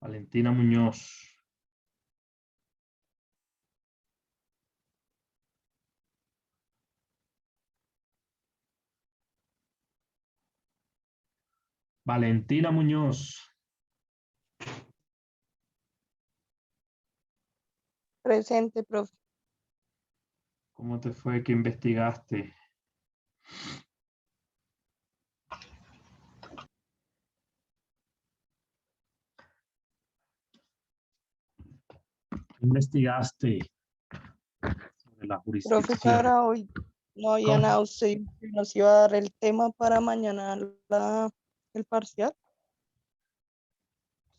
Valentina Muñoz. Valentina Muñoz. Presente, profe. ¿Cómo te fue que investigaste? ¿Investigaste sobre la Profe, jurisdicción? para hoy no había ¿Cómo? nada, usted nos iba a dar el tema para mañana el parcial.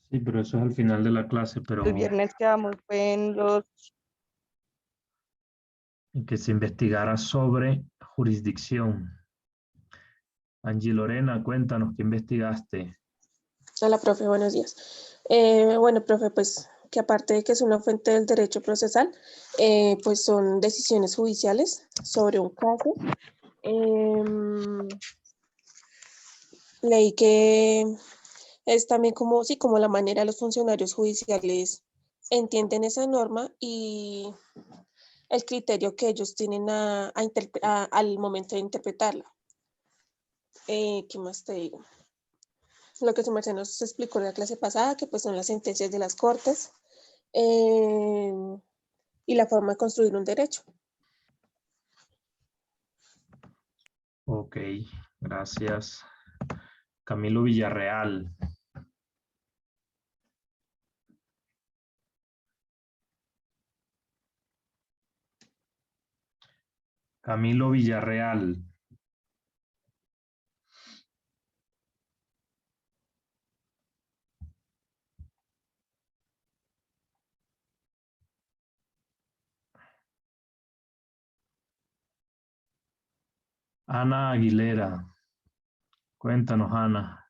Sí, pero eso es al final de la clase, pero El viernes quedamos en los... en que se investigara sobre jurisdicción. Angie Lorena, cuéntanos, ¿qué investigaste? Hola, profe, buenos días. Bueno, profe, pues que aparte de que es una fuente del derecho procesal, pues son decisiones judiciales sobre un caso. Leí que es también como, sí, como la manera los funcionarios judiciales entienden esa norma y el criterio que ellos tienen al momento de interpretarla. ¿Qué más te digo? Lo que su merced nos explicó en la clase pasada, que pues son las sentencias de las cortes y la forma de construir un derecho. Ok, gracias. Camilo Villarreal. Camilo Villarreal. Ana Aguilera. Cuéntanos, Ana.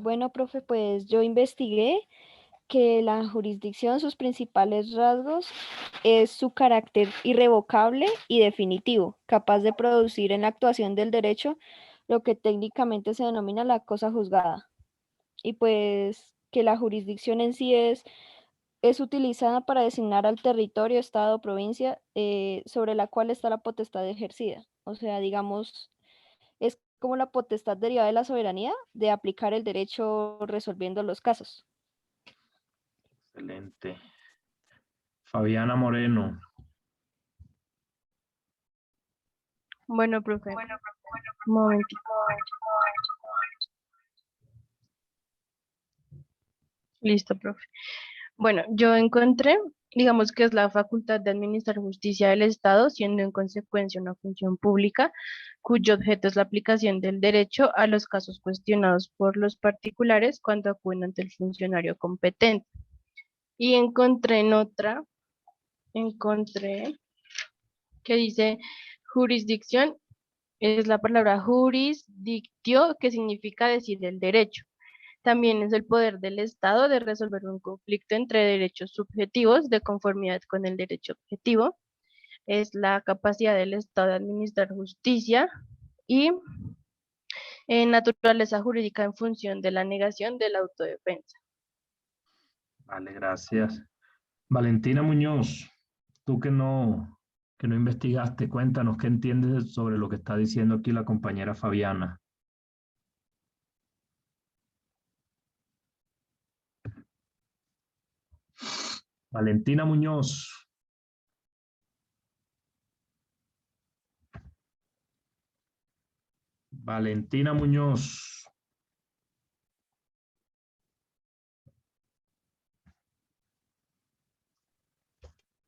Bueno, profe, pues yo investigué que la jurisdicción, sus principales rasgos es su carácter irrevocable y definitivo, capaz de producir en la actuación del derecho lo que técnicamente se denomina la cosa juzgada. Y pues que la jurisdicción en sí es utilizada para designar al territorio, estado o provincia sobre la cual está la potestad ejercida. O sea, digamos, es como la potestad derivada de la soberanía de aplicar el derecho resolviendo los casos. Excelente. Fabiana Moreno. Bueno, profe, un momentito. Listo, profe. Bueno, yo encontré, digamos que es la facultad de administrar justicia del Estado, siendo en consecuencia una función pública, cuyo objeto es la aplicación del derecho a los casos cuestionados por los particulares cuando acuden ante el funcionario competente. Y encontré que dice jurisdicción, es la palabra jurisdictio, que significa decir el derecho. También es el poder del Estado de resolver un conflicto entre derechos subjetivos de conformidad con el derecho objetivo. Es la capacidad del Estado de administrar justicia y naturaleza jurídica en función de la negación de la autodefensa. Vale, gracias. Valentina Muñoz, tú que no investigaste, cuéntanos qué entiendes sobre lo que está diciendo aquí la compañera Fabiana. Valentina Muñoz. Valentina Muñoz.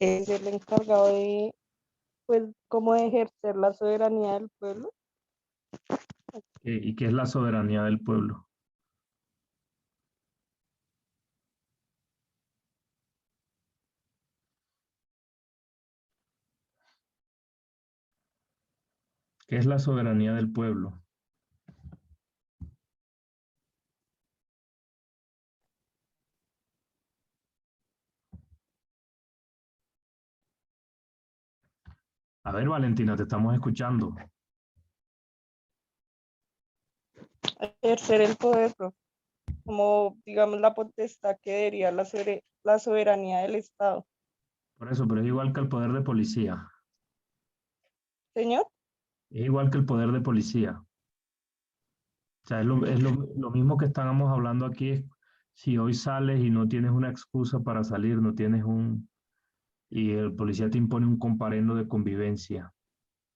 Es el encargado de, pues, cómo ejercer la soberanía del pueblo. ¿Y qué es la soberanía del pueblo? ¿Qué es la soberanía del pueblo? A ver, Valentina, te estamos escuchando. Ejercer el poder, profe. como, digamos, la potestad que daría la soberanía del Estado. Por eso, pero es igual que el poder de policía. Señor, Es igual que el poder de policía. O sea, lo mismo que estábamos hablando aquí es si hoy sales y no tienes una excusa para salir, no tienes y el policía te impone un comparendo de convivencia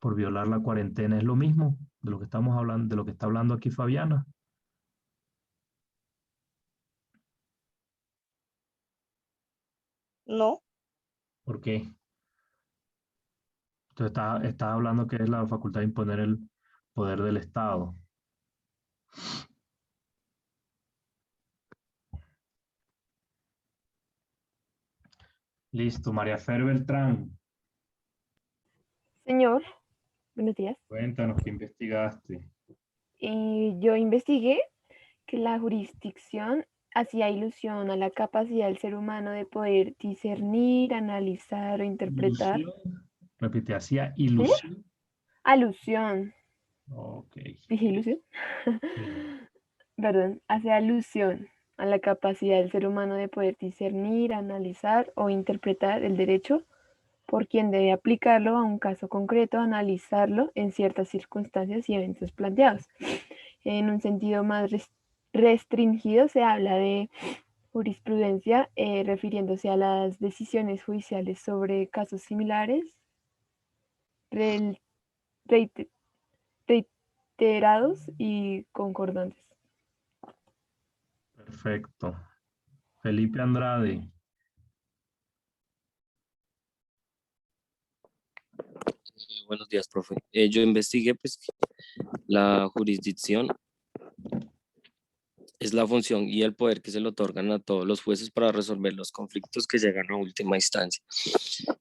por violar la cuarentena, es lo mismo de lo que estamos hablando, de lo que está hablando aquí Fabiana. no, ¿Por qué? Entonces está hablando que es la facultad de imponer el poder del Estado. Listo, María Fer Beltrán, Señor, buenos días. cuéntanos qué investigaste. Yo investigué que la jurisdicción hacía ilusión a la capacidad del ser humano de poder discernir, analizar o interpretar. Ilusión, repite, hacía Señor, ilusión. alusión. Ok. ¿Dije ilusión? Sí. Perdón, hace alusión a la capacidad del ser humano de poder discernir, analizar o interpretar el derecho por quien debe aplicarlo a un caso concreto, analizarlo en ciertas circunstancias y eventos planteados. En un sentido más restringido se habla de jurisprudencia refiriéndose a las decisiones judiciales sobre casos similares, reite- reiterados y concordantes. Perfecto. Felipe Andrade, Buenos días, profe. Yo investigué pues que la jurisdicción es la función y el poder que se le otorgan a todos los jueces para resolver los conflictos que llegan a última instancia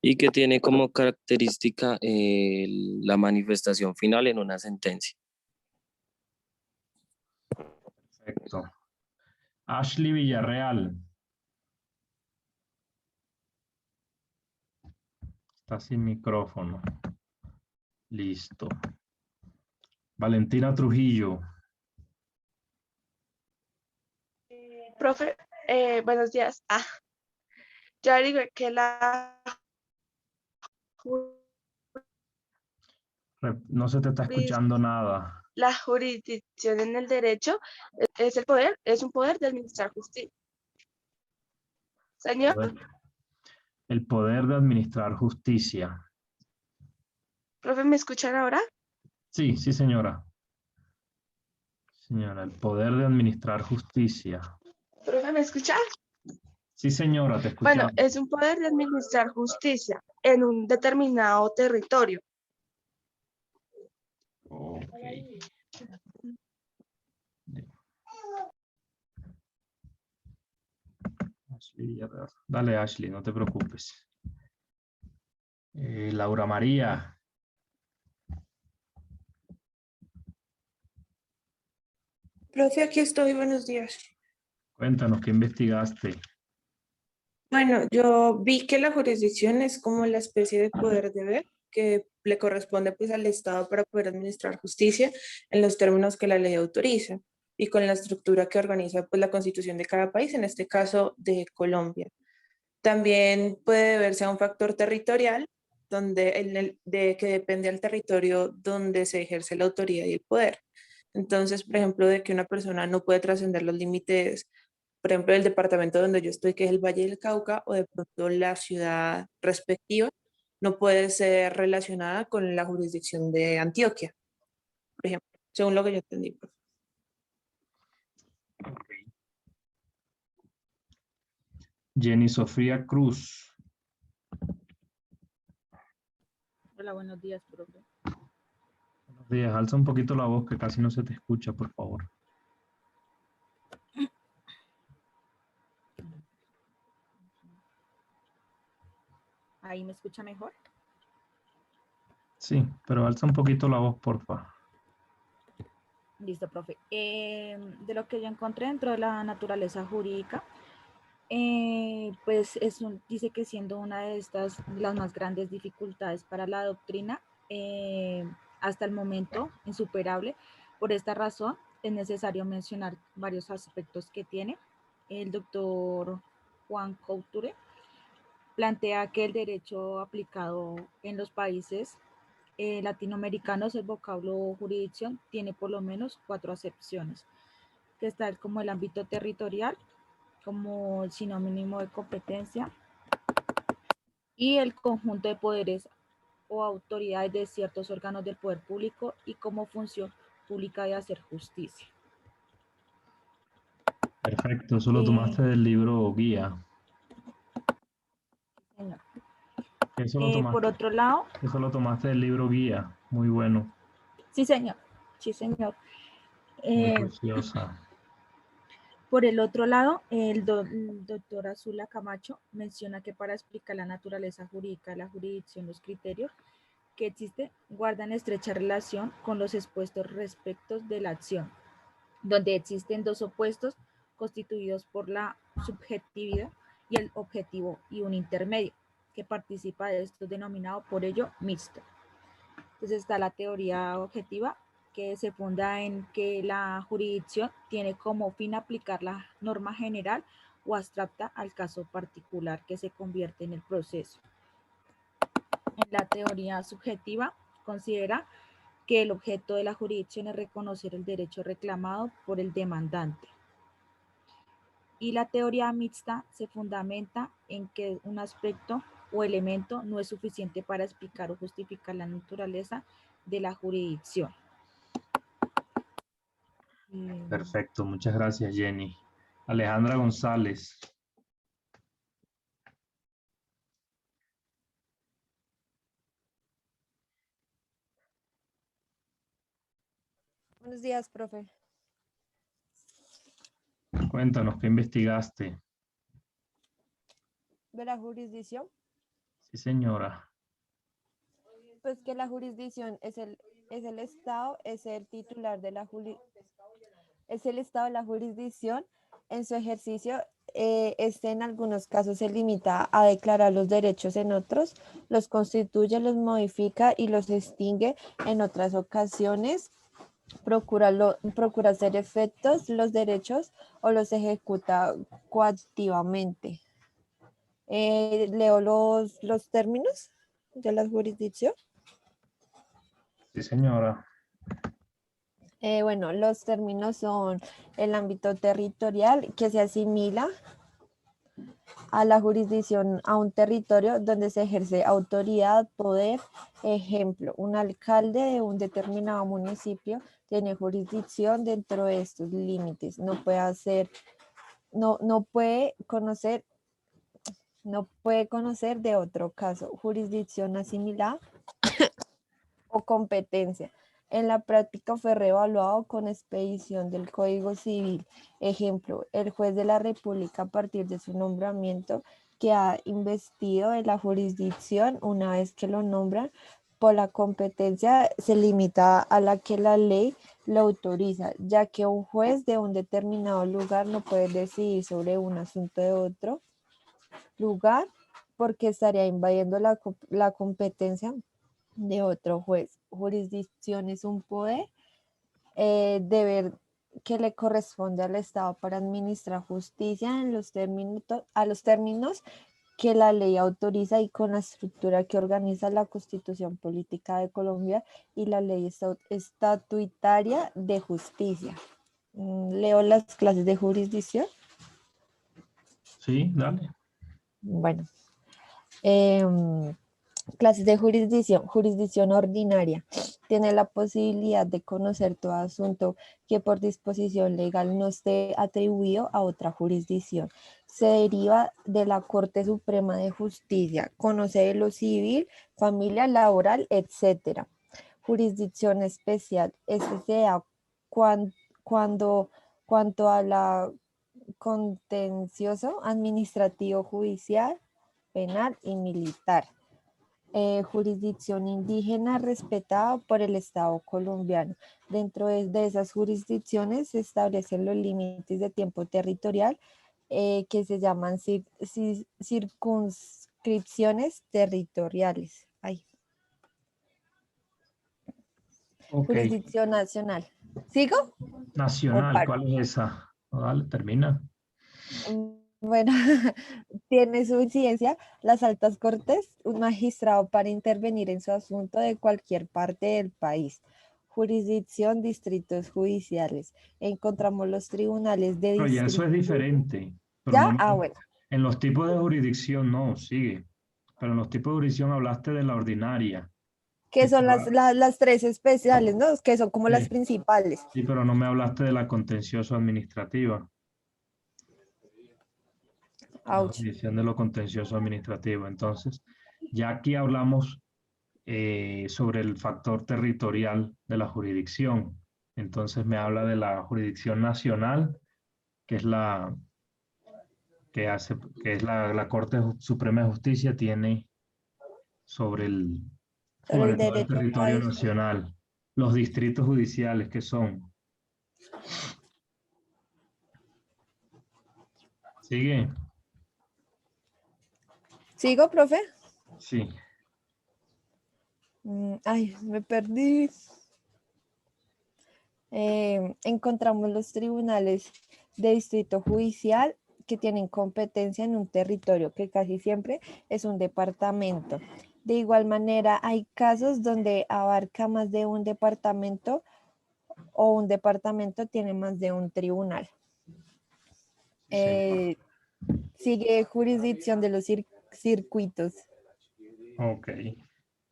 y que tiene como característica la manifestación final en una sentencia. perfecto. Ashley Villarreal, está sin micrófono. Listo. Valentina Trujillo, Profe, buenos días. Ya digo que no se te está escuchando nada. la jurisdicción en el derecho es el poder, es un poder de administrar justicia. Señor, El poder de administrar justicia. profe, ¿me escuchan ahora? Sí, sí, señora. Señora, el poder de administrar justicia. Profe, ¿me escucha? Sí, señora, te Bueno, escuchamos. es un poder de administrar justicia en un determinado territorio. Ok. Ashley Villarreal. Dale, Ashley, no te preocupes. Laura María, Profe, aquí estoy, buenos días. cuéntanos qué investigaste. Bueno, yo vi que la jurisdicción es como la especie de poder deber que le corresponde pues al Estado para poder administrar justicia en los términos que la ley autoriza y con la estructura que organiza pues la constitución de cada país, en este caso de Colombia. También puede deberse a un factor territorial de que depende del territorio donde se ejerce la autoridad y el poder. Entonces, por ejemplo, de que una persona no puede trascender los límites, por ejemplo, del departamento donde yo estoy, que es el Valle del Cauca, o de pronto la ciudad respectiva, no puede ser relacionada con la jurisdicción de Antioquia, por ejemplo, según lo que yo entendí. Jenny Sofía Cruz, Hola, buenos días, profe. buenos días. Alza un poquito la voz que casi no se te escucha, por favor. ¿Ahí me escucha mejor? Sí, pero alza un poquito la voz, porfa. Listo, profe. De lo que yo encontré dentro de la naturaleza jurídica, pues dice que siendo una de las más grandes dificultades para la doctrina, hasta el momento insuperable. Por esta razón, es necesario mencionar varios aspectos que tiene. El doctor Juan Couture plantea que el derecho aplicado en los países latinoamericanos, el vocablo jurisdicción, tiene por lo menos 4 acepciones, que está como el ámbito territorial, como el sinónimo de competencia, y el conjunto de poderes o autoridades de ciertos órganos del poder público y como función pública de hacer justicia. Perfecto, eso lo tomaste del libro guía. Señor. Eso lo tomaste, por otro lado, eso lo tomaste del libro guía. Muy bueno. sí señor, sí señor. Muy juiciosa. Por el otro lado, el doctor Azula Camacho menciona que para explicar la naturaleza jurídica de la jurisdicción, los criterios que existen guardan estrecha relación con los expuestos respecto de la acción, donde existen dos opuestos constituidos por la subjetividad y el objetivo y un intermedio que participa de esto denominado por ello mixto. Entonces está la teoría objetiva, que se funda en que la jurisdicción tiene como fin aplicar la norma general o abstracta al caso particular que se convierte en el proceso. En la teoría subjetiva considera que el objeto de la jurisdicción es reconocer el derecho reclamado por el demandante. Y la teoría mixta se fundamenta en que un aspecto o elemento no es suficiente para explicar o justificar la naturaleza de la jurisdicción. Perfecto, muchas gracias, Jenny. Alejandra González. Buenos días, profe. Cuéntanos, ¿qué investigaste? ¿De la jurisdicción? Sí, señora. Pues que la jurisdicción es el Estado, es el titular de la es el Estado de la jurisdicción. En su ejercicio, en algunos casos se limita a declarar los derechos, en otros los constituye, los modifica y los extingue. En otras ocasiones procura hacer efectos los derechos o los ejecuta coactivamente. Leo los términos de la jurisdicción. Sí, señora. Bueno, los términos son el ámbito territorial, que se asimila a la jurisdicción a un territorio donde se ejerce autoridad, poder. Ejemplo, un alcalde de un determinado municipio tiene jurisdicción dentro de estos límites. No puede conocer de otro caso. Jurisdicción asimilada o competencia. En la práctica fue reevaluado con expedición del Código Civil. Ejemplo, el juez de la República, a partir de su nombramiento, que ha investido de la jurisdicción, una vez que lo nombran, por la competencia se limita a la que la ley lo autoriza, ya que un juez de un determinado lugar no puede decidir sobre un asunto de otro lugar porque estaría invadiendo la competencia de otro juez. Jurisdicción es un poder, deber que le corresponde al Estado para administrar justicia a los términos que la ley autoriza y con la estructura que organiza la Constitución Política de Colombia y la ley estatutaria de justicia. Leo las clases de jurisdicción. Sí, dale. Bueno. Clases de jurisdicción. Jurisdicción ordinaria. Tiene la posibilidad de conocer todo asunto que por disposición legal no esté atribuido a otra jurisdicción. Se deriva de la Corte Suprema de Justicia. Conoce de lo civil, familia, laboral, etc. Jurisdicción especial. Ese se da cuanto a la contencioso, administrativo, judicial, penal y militar. Jurisdicción indígena respetada por el Estado colombiano. Dentro de esas jurisdicciones se establecen los límites de tiempo territorial que se llaman circunscripciones territoriales. Okay. Jurisdicción nacional. ¿Sigo? Nacional, par. ¿cuál es esa? No, dale, termina. Bueno, tiene su incidencia las altas cortes, un magistrado para intervenir en su asunto de cualquier parte del país. Jurisdicción, distritos judiciales. Encontramos los tribunales de Pero ya eso es distrito. diferente. Pero ¿Ya? no, Ah, bueno. en los tipos de jurisdicción no, sigue. Pero en los tipos de jurisdicción hablaste de la ordinaria. Que son Pero- las tres especiales, ¿no? Que son como las Sí, principales. sí, pero no me hablaste de la contencioso administrativa. La Ouch. jurisdicción de lo contencioso administrativo. Entonces, ya aquí hablamos sobre el factor territorial de la jurisdicción. Entonces me habla de la jurisdicción nacional, que es la la Corte Suprema de Justicia tiene sobre Sobre el todo el derecho territorio país. nacional. Los distritos judiciales que son. ¿Sigue? ¿Sigo, profe? Sí. Ay, me perdí. Encontramos los tribunales de distrito judicial que tienen competencia en un territorio que casi siempre es un departamento. De igual manera, hay casos donde abarca más de un departamento o un departamento tiene más de un tribunal. Sigue jurisdicción de los circuitos. Ok.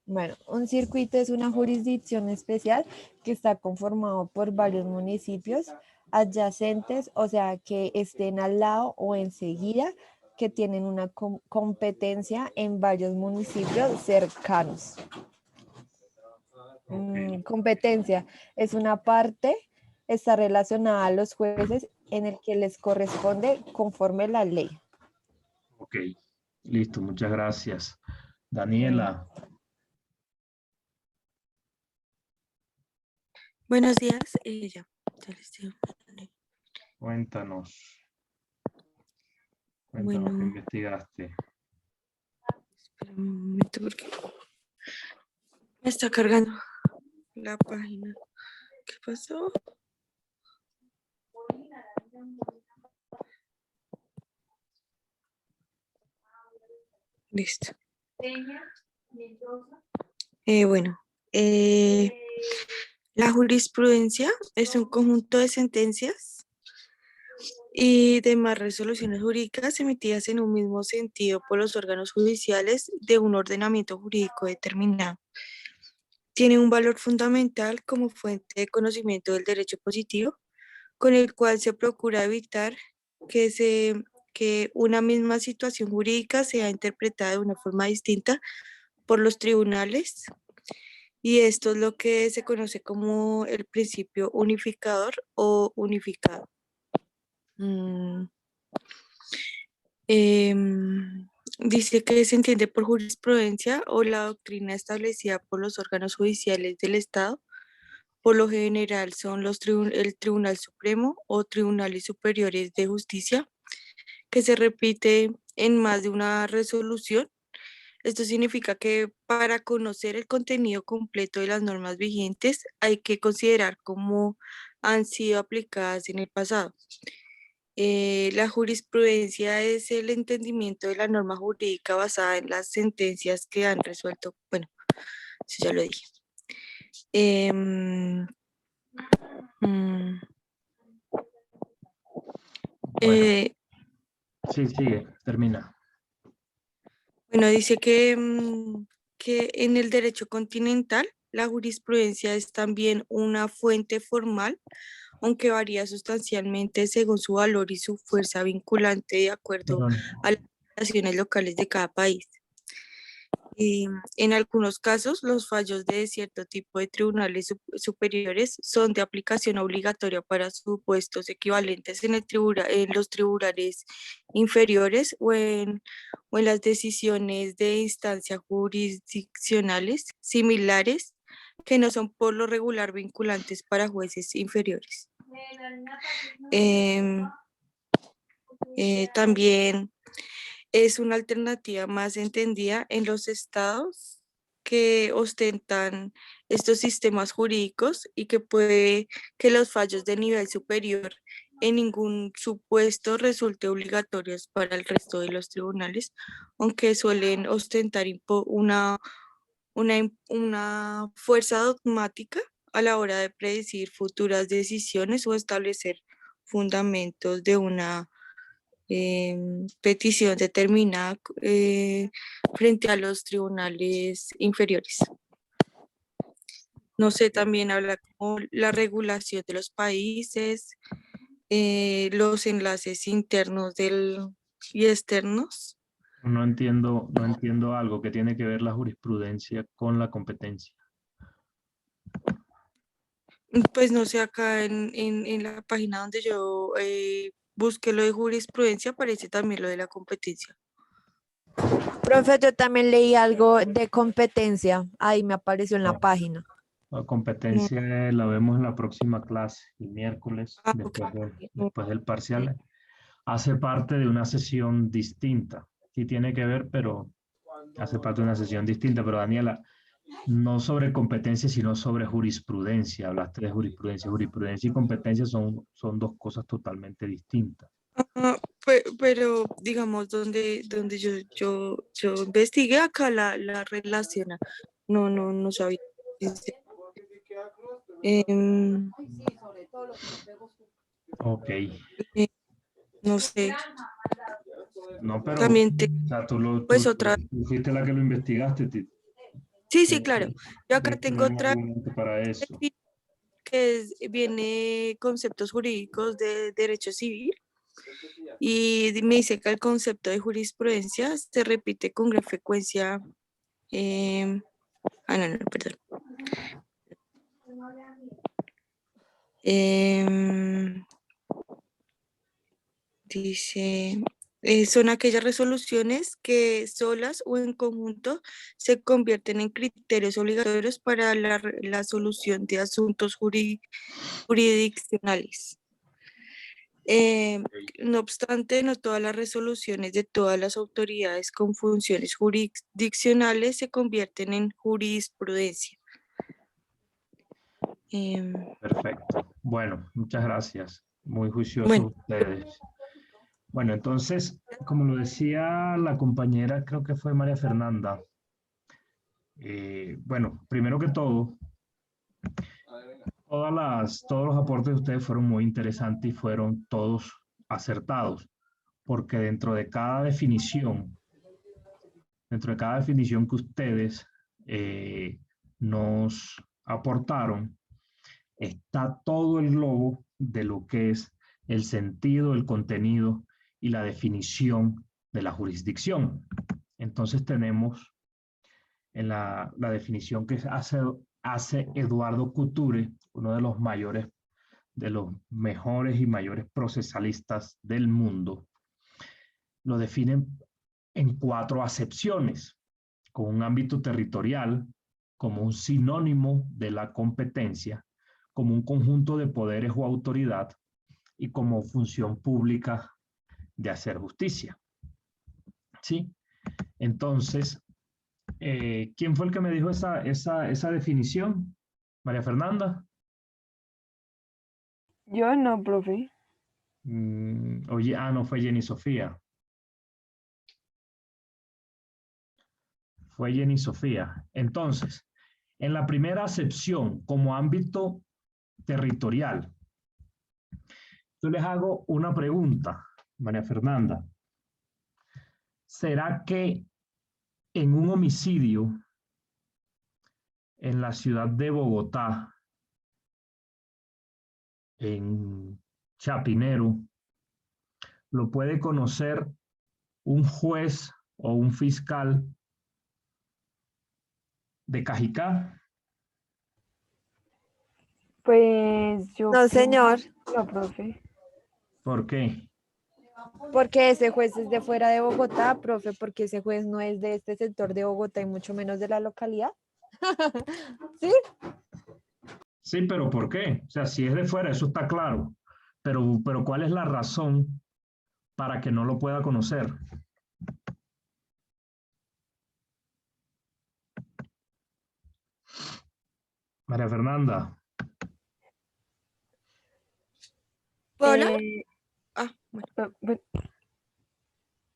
Bueno, un circuito es una jurisdicción especial que está conformado por varios municipios adyacentes, o sea, que estén al lado o enseguida, que tienen una competencia en varios municipios cercanos. Competencia es una parte, está relacionada a los jueces en el que les corresponde conforme la ley. Ok. Listo, muchas gracias. Daniela. Buenos días, ya les digo. Cuéntanos. Bueno. ¿Qué investigaste? Espera un momento porque me está cargando la página. ¿Qué pasó? Listo. Bueno, la jurisprudencia es un conjunto de sentencias y demás resoluciones jurídicas emitidas en un mismo sentido por los órganos judiciales de un ordenamiento jurídico determinado. Tiene un valor fundamental como fuente de conocimiento del derecho positivo, con el cual se procura evitar que una misma situación jurídica sea interpretada de una forma distinta por los tribunales, y esto es lo que se conoce como el principio unificador o unificado. Dice que se entiende por jurisprudencia o la doctrina establecida por los órganos judiciales del Estado. Por lo general son el Tribunal Supremo o Tribunales Superiores de Justicia, que se repite en más de una resolución. Esto significa que para conocer el contenido completo de las normas vigentes hay que considerar cómo han sido aplicadas en el pasado. La jurisprudencia es el entendimiento de la norma jurídica basada en las sentencias que han resuelto. Bueno, eso ya lo dije. Sí, sigue, termina. Bueno, dice que en el derecho continental la jurisprudencia es también una fuente formal, aunque varía sustancialmente según su valor y su fuerza vinculante de acuerdo a las legislaciones locales de cada país. En algunos casos, los fallos de cierto tipo de tribunales superiores son de aplicación obligatoria para supuestos equivalentes en los tribunales inferiores o en las decisiones de instancia jurisdiccionales similares que no son por lo regular vinculantes para jueces inferiores. También es una alternativa más entendida en los estados que ostentan estos sistemas jurídicos y que puede que los fallos de nivel superior en ningún supuesto resulte obligatorios para el resto de los tribunales, aunque suelen ostentar una fuerza dogmática a la hora de predecir futuras decisiones o establecer fundamentos de una petición determinada frente a los tribunales inferiores. No sé, también habla como la regulación de los países, los enlaces internos y externos. No entiendo algo que tiene que ver la jurisprudencia con la competencia. Pues no sé, acá en la página donde yo busqué lo de jurisprudencia aparece también lo de la competencia. Profe, yo también leí algo de competencia. Ahí me apareció en la No. página. La competencia la vemos en la próxima clase, el miércoles, después del parcial. Hace parte de una sesión distinta. Sí tiene que ver, pero hace parte de una sesión distinta. Pero Daniela, no sobre competencia, sino sobre jurisprudencia. Hablaste de jurisprudencia. Jurisprudencia y competencia son dos cosas totalmente distintas. Pero digamos, donde yo investigué acá la relaciona. No sabía. Ok. No sé. No, pero También o sea, tú fuiste la que lo investigaste. Sí, claro. Yo acá tengo otra para eso. que viene conceptos jurídicos de derecho civil y me dice que el concepto de jurisprudencia se repite con gran frecuencia. Perdón. Dice, son aquellas resoluciones que solas o en conjunto se convierten en criterios obligatorios para la solución de asuntos jurisdiccionales. No obstante, no todas las resoluciones de todas las autoridades con funciones jurisdiccionales se convierten en jurisprudencia. Perfecto. Bueno, muchas gracias. Muy juiciosos ustedes. Bueno, entonces, como lo decía la compañera, creo que fue María Fernanda. Bueno, primero que todo, todos los aportes de ustedes fueron muy interesantes y fueron todos acertados, porque dentro de cada definición que ustedes nos aportaron, está todo el globo de lo que es el sentido, el contenido y la definición de la jurisdicción. Entonces tenemos en la definición que hace Eduardo Couture, uno de los mejores y mayores procesalistas del mundo, lo definen en 4 acepciones, con un ámbito territorial como un sinónimo de la competencia, como un conjunto de poderes o autoridad y como función pública de hacer justicia. ¿Sí? Entonces, ¿quién fue el que me dijo esa definición? ¿María Fernanda? Yo no, profe. Oye, no, fue Jenny Sofía. Fue Jenny Sofía. Entonces, en la primera acepción, como ámbito territorial, yo les hago una pregunta, María Fernanda. ¿Será que en un homicidio en la ciudad de Bogotá, en Chapinero, lo puede conocer un juez o un fiscal de Cajicá? Pues yo... No, señor. No, profe. ¿Por qué? Porque ese juez es de fuera de Bogotá, profe, porque ese juez no es de este sector de Bogotá y mucho menos de la localidad. ¿Sí? Sí, pero ¿por qué? O sea, si es de fuera, eso está claro. Pero ¿cuál es la razón para que no lo pueda conocer? María Fernanda, ¿Puedo hablar? Bueno,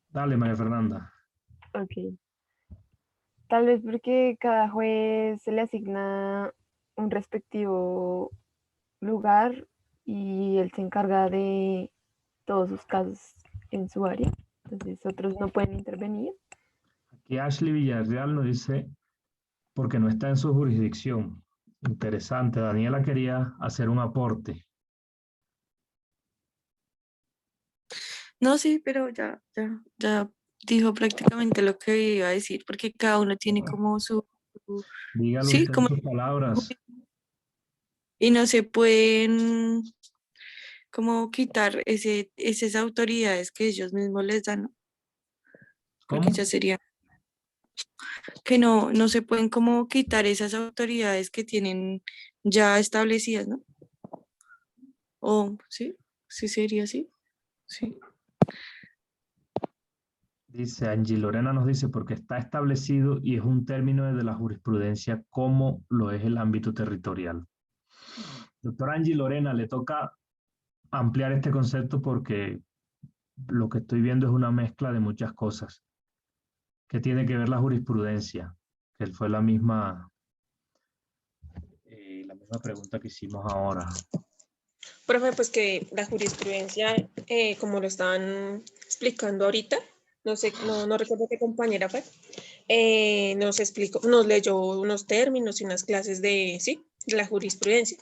dale María Fernanda. ok. Tal vez porque cada juez se le asigna un respectivo lugar y él se encarga de todos sus casos en su área. Entonces otros no pueden intervenir. Aquí Ashley Villarreal nos dice, porque no está en su jurisdicción. Interesante. Daniela quería hacer un aporte. No, sí, pero ya dijo prácticamente lo que iba a decir, porque cada uno tiene como Dígalo sí, usted en como, sus palabras. y no se pueden como quitar esas autoridades que ellos mismos les dan, ¿no? Porque ¿Cómo? ya sería que no se pueden como quitar esas autoridades que tienen ya establecidas, ¿no? O sí, sí sería así, sí. Dice Angie Lorena, nos dice, porque está establecido y es un término de la jurisprudencia como lo es el ámbito territorial. Doctora Angie Lorena, le toca ampliar este concepto porque lo que estoy viendo es una mezcla de muchas cosas. ¿Qué tiene que ver la jurisprudencia? Que fue la misma pregunta que hicimos ahora. Profe, pues que la jurisprudencia, como lo estaban explicando ahorita, no sé, no recuerdo qué compañera fue, nos explicó, nos leyó unos términos y unas clases de la jurisprudencia.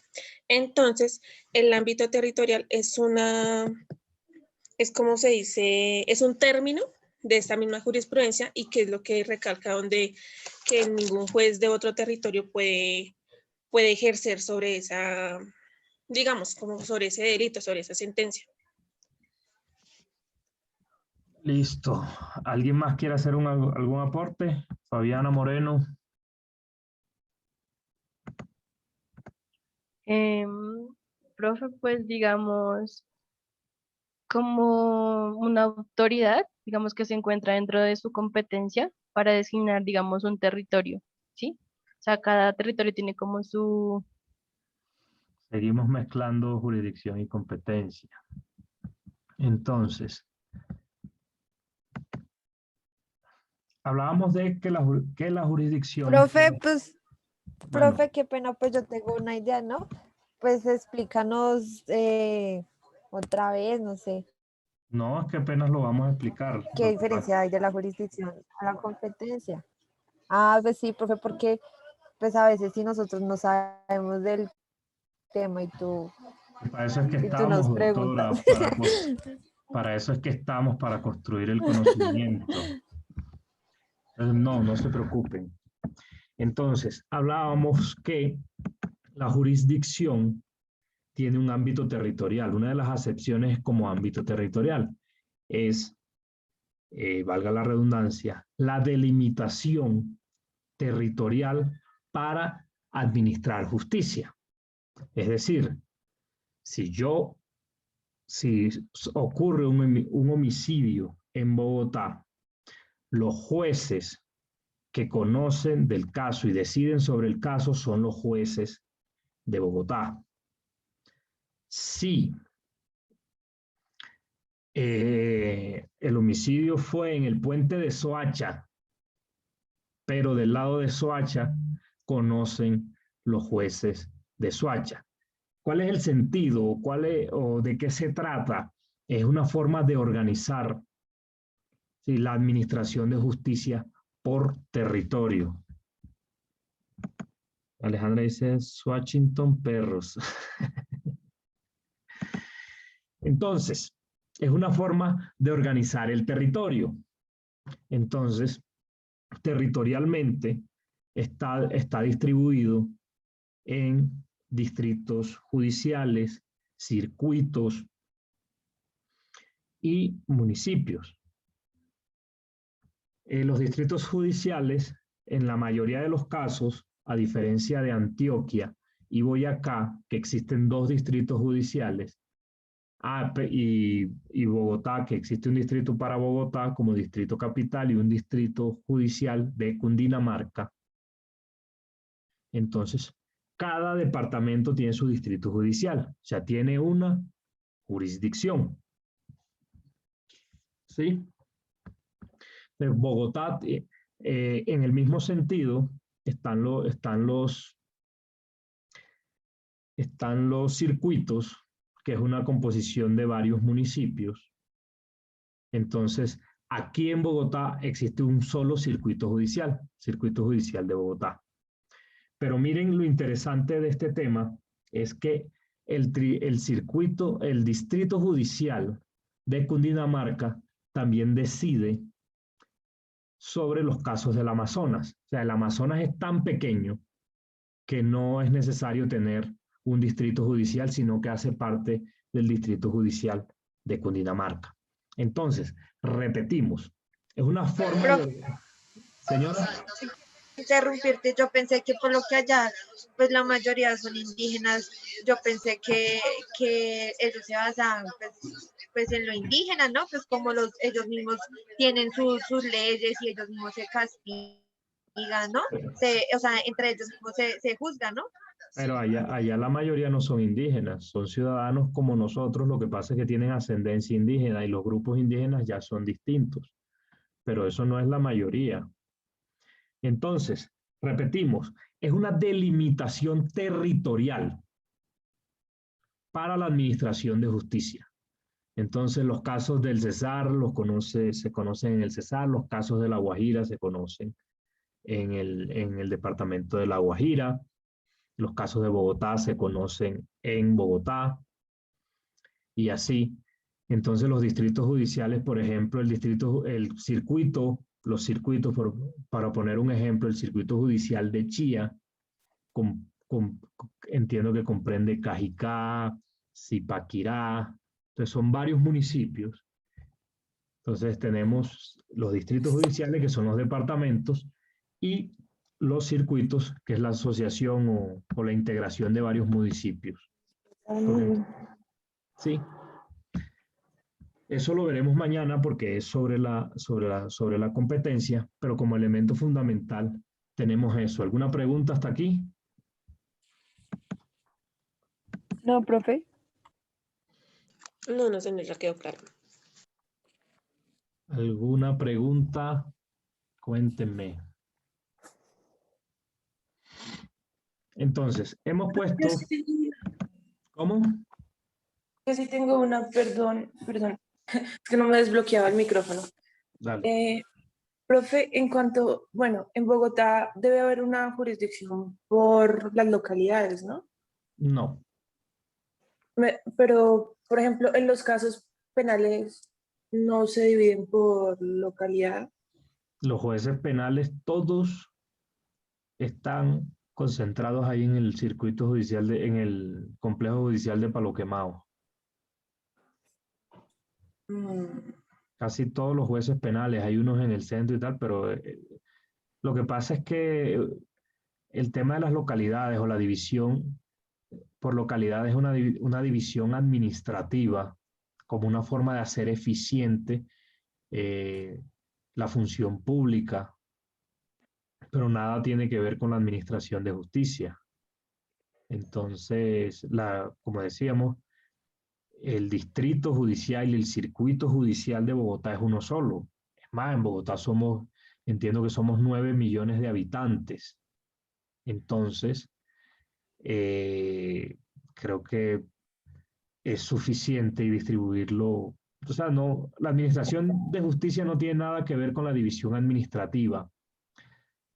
Entonces, el ámbito territorial es como se dice, es un término de esta misma jurisprudencia y que es lo que recalca donde que ningún juez de otro territorio puede ejercer sobre esa, digamos, como sobre ese delito, sobre esa sentencia. Listo. ¿Alguien más quiere hacer algún aporte? Fabiana Moreno. Profe, pues digamos, como una autoridad, digamos que se encuentra dentro de su competencia para designar, digamos, un territorio, ¿sí? O sea, cada territorio tiene como su... Seguimos mezclando jurisdicción y competencia. Entonces, hablábamos de que la jurisdicción... Profe, pues, Bueno, profe, qué pena, pues yo tengo una idea, ¿no? Pues explícanos otra vez, no sé, no, es que apenas lo vamos a explicar. qué diferencia hay de la jurisdicción a la competencia. Ah, pues sí, profe, porque pues a veces si nosotros no sabemos del tema y tú Para eso es que nos estamos, doctora, preguntas. para eso es que estamos, para construir el conocimiento. Entonces, no se preocupen. Entonces, hablábamos que la jurisdicción tiene un ámbito territorial. Una de las acepciones como ámbito territorial es, valga la redundancia, la delimitación territorial para administrar justicia. Es decir, si ocurre un homicidio en Bogotá, los jueces que conocen del caso y deciden sobre el caso son los jueces de Bogotá. Si el homicidio fue en el puente de Soacha, pero del lado de Soacha conocen los jueces de Soacha. ¿Cuál es el sentido o de qué se trata? Es una forma de organizar, ¿sí?, la administración de justicia por territorio. Alejandra dice Washington Perros. Entonces, es una forma de organizar el territorio. Entonces, territorialmente está distribuido en distritos judiciales, circuitos y municipios. Los distritos judiciales, en la mayoría de los casos, a diferencia de Antioquia y Boyacá, que existen 2 distritos judiciales, y Bogotá, que existe un distrito para Bogotá como distrito capital y un distrito judicial de Cundinamarca. Entonces, cada departamento tiene su distrito judicial, o sea, tiene una jurisdicción. ¿Sí? Bogotá, en el mismo sentido, están los circuitos, que es una composición de varios municipios. Entonces, aquí en Bogotá existe un solo circuito judicial de Bogotá. Pero miren lo interesante de este tema, es que el distrito judicial de Cundinamarca también decide sobre los casos del Amazonas. O sea, el Amazonas es tan pequeño que no es necesario tener un distrito judicial, sino que hace parte del distrito judicial de Cundinamarca. Entonces, repetimos, es una forma de... Señora. Interrumpirte, yo pensé que por lo que allá, pues la mayoría son indígenas, yo pensé que ellos se basaban pues en lo indígena, ¿no? Pues como ellos mismos tienen sus leyes y ellos mismos se castigan, ¿no? O sea, entre ellos mismos se juzgan, ¿no? Pero allá la mayoría no son indígenas, son ciudadanos como nosotros, lo que pasa es que tienen ascendencia indígena y los grupos indígenas ya son distintos, pero eso no es la mayoría. Entonces, repetimos, es una delimitación territorial para la administración de justicia. Entonces, los casos del Cesar se conocen en el Cesar, los casos de La Guajira se conocen en el departamento de La Guajira, los casos de Bogotá se conocen en Bogotá, y así. Entonces, los distritos judiciales, por ejemplo, los circuitos, para poner un ejemplo, el circuito judicial de Chía, entiendo que comprende Cajicá, Zipaquirá, entonces son varios municipios. Entonces tenemos los distritos judiciales, que son los departamentos, y los circuitos, que es la asociación o la integración de varios municipios. Sí. Eso lo veremos mañana porque es sobre la competencia, pero como elemento fundamental tenemos eso. ¿Alguna pregunta hasta aquí? No, profe. No, se me ya quedó claro. ¿Alguna pregunta? Cuéntenme. Entonces, hemos puesto... ¿Cómo? Yo sí tengo una, perdón, es que no me desbloqueaba el micrófono. Dale. Profe, en Bogotá debe haber una jurisdicción por las localidades, ¿no? No. Pero, por ejemplo, en los casos penales no se dividen por localidad. Los jueces penales todos están concentrados ahí en el circuito judicial, en el complejo judicial de Palo Quemado. Casi todos los jueces penales, hay unos en el centro y tal, pero lo que pasa es que el tema de las localidades o la división por localidades es una división administrativa como una forma de hacer eficiente la función pública, pero nada tiene que ver con la administración de justicia. Entonces, como decíamos, el distrito judicial y el circuito judicial de Bogotá es uno solo. Es más, en Bogotá entiendo que somos 9 millones de habitantes. Entonces, creo que es suficiente y distribuirlo. O sea, la administración de justicia no tiene nada que ver con la división administrativa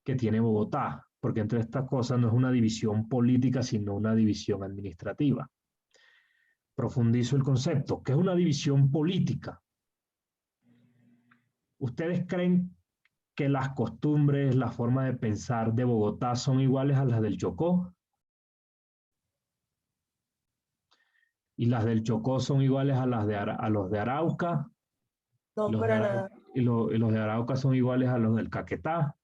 que tiene Bogotá, porque entre estas cosas no es una división política, sino una división administrativa. Profundizo el concepto. ¿Qué es una división política? ¿Ustedes creen que las costumbres, la forma de pensar de Bogotá son iguales a las del Chocó? ¿Y las del Chocó son iguales a los de Arauca? No, para nada. ¿Y los de Arauca son iguales a los del Caquetá?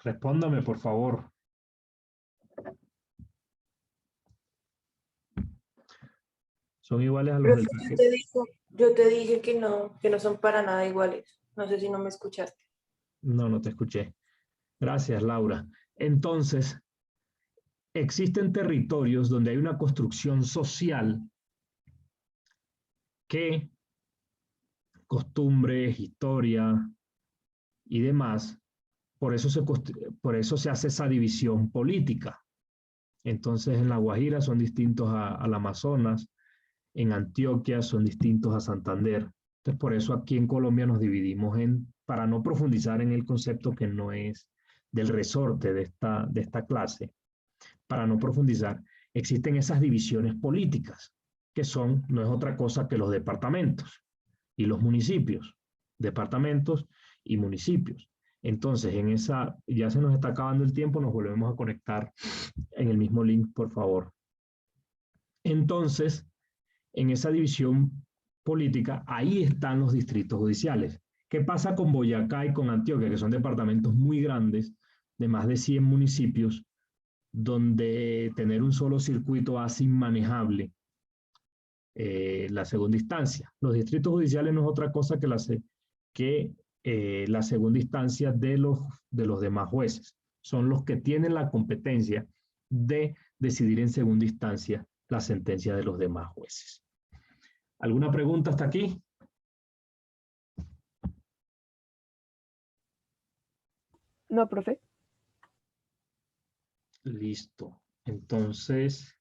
Respóndame, por favor. ¿Son iguales a los del Caquetá? Yo te dije que no son para nada iguales. No sé si no me escuchaste. No te escuché. Gracias, Laura. Entonces, existen territorios donde hay una construcción social que costumbres, historia y demás, por eso se hace esa división política. Entonces, en La Guajira son distintos al Amazonas, en Antioquia son distintos a Santander. Entonces, por eso aquí en Colombia nos dividimos para no profundizar en el concepto que no es del resorte de esta clase, para no profundizar, existen esas divisiones políticas, que no es otra cosa que los departamentos y los municipios, departamentos y municipios. Entonces, ya se nos está acabando el tiempo, nos volvemos a conectar en el mismo link, por favor. Entonces, en esa división política, ahí están los distritos judiciales. ¿Qué pasa con Boyacá y con Antioquia, que son departamentos muy grandes, de más de 100 municipios, donde tener un solo circuito hace inmanejable la segunda instancia? Los distritos judiciales no es otra cosa que la segunda instancia de los demás jueces. Son los que tienen la competencia de decidir en segunda instancia la sentencia de los demás jueces. ¿Alguna pregunta hasta aquí? No, profe. Listo. Entonces,